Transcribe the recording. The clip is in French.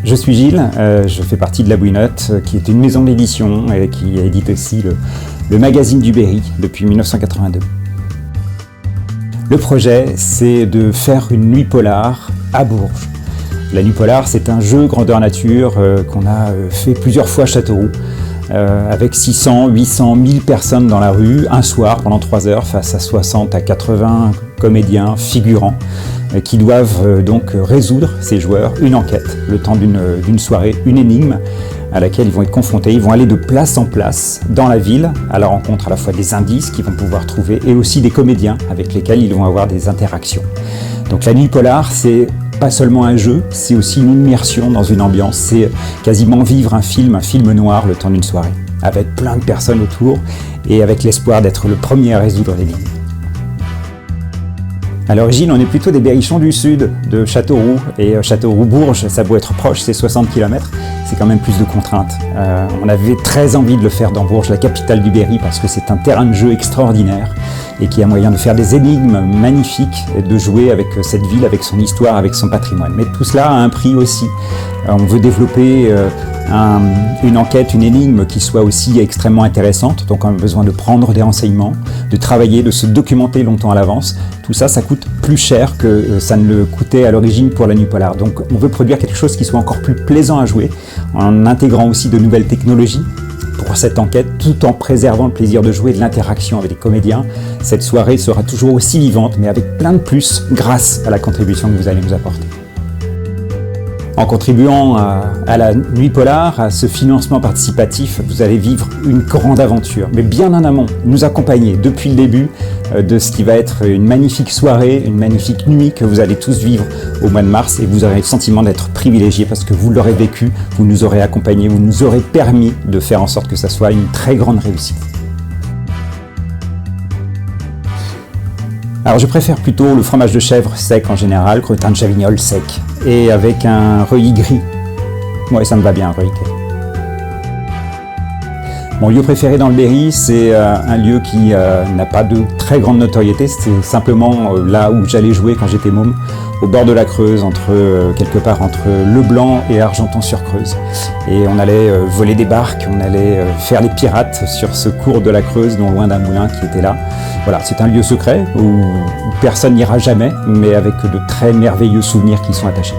Je suis Gilles, je fais partie de La Bouinotte, qui est une maison d'édition et qui édite aussi le magazine du Berry depuis 1982. Le projet, c'est de faire une nuit polar à Bourges. La nuit polar, c'est un jeu grandeur nature qu'on a fait plusieurs fois à Châteauroux, avec 600, 800, 1000 personnes dans la rue, un soir pendant 3 heures, face à 60 à 80 comédiens, figurants, qui doivent donc résoudre, ces joueurs, une enquête, le temps d'une soirée, une énigme à laquelle ils vont être confrontés. Ils vont aller de place en place dans la ville, à la rencontre à la fois des indices qu'ils vont pouvoir trouver et aussi des comédiens avec lesquels ils vont avoir des interactions. Donc la nuit polar, c'est pas seulement un jeu, c'est aussi une immersion dans une ambiance, c'est quasiment vivre un film noir le temps d'une soirée, avec plein de personnes autour et avec l'espoir d'être le premier à résoudre l'énigme. À l'origine, on est plutôt des berrichons du sud, de Châteauroux, et Châteauroux-Bourges, ça doit être proche, c'est 60 km, c'est quand même plus de contraintes. On avait très envie de le faire dans Bourges, la capitale du Berry, parce que c'est un terrain de jeu extraordinaire et qui a moyen de faire des énigmes magnifiques et de jouer avec cette ville, avec son histoire, avec son patrimoine. Mais tout cela a un prix aussi. On veut développer une enquête, une énigme qui soit aussi extrêmement intéressante, donc on a besoin de prendre des renseignements, de travailler, de se documenter longtemps à l'avance. Tout ça, ça coûte plus cher que ça ne le coûtait à l'origine pour la nuit polar. Donc on veut produire quelque chose qui soit encore plus plaisant à jouer, en intégrant aussi de nouvelles technologies pour cette enquête, tout en préservant le plaisir de jouer et de l'interaction avec les comédiens. Cette soirée sera toujours aussi vivante, mais avec plein de plus, grâce à la contribution que vous allez nous apporter. En contribuant à la nuit polar, à ce financement participatif, vous allez vivre une grande aventure, mais bien en amont, nous accompagner depuis le début de ce qui va être une magnifique soirée, une magnifique nuit que vous allez tous vivre au mois de mars, et vous aurez le sentiment d'être privilégié parce que vous l'aurez vécu, vous nous aurez accompagnés, vous nous aurez permis de faire en sorte que ça soit une très grande réussite. Alors je préfère plutôt le fromage de chèvre sec en général, crottin de Chavignol sec, et avec un reuilly gris. Ouais, ça me va bien, un reuilly gris. Mon lieu préféré dans le Berry, c'est un lieu qui n'a pas de très grande notoriété, c'est simplement là où j'allais jouer quand j'étais môme, au bord de la Creuse, quelque part entre Leblanc et Argenton-sur-Creuse. Et on allait voler des barques, on allait faire les pirates sur ce cours de la Creuse, non loin d'un moulin qui était là. Voilà, c'est un lieu secret où personne n'ira jamais, mais avec de très merveilleux souvenirs qui y sont attachés.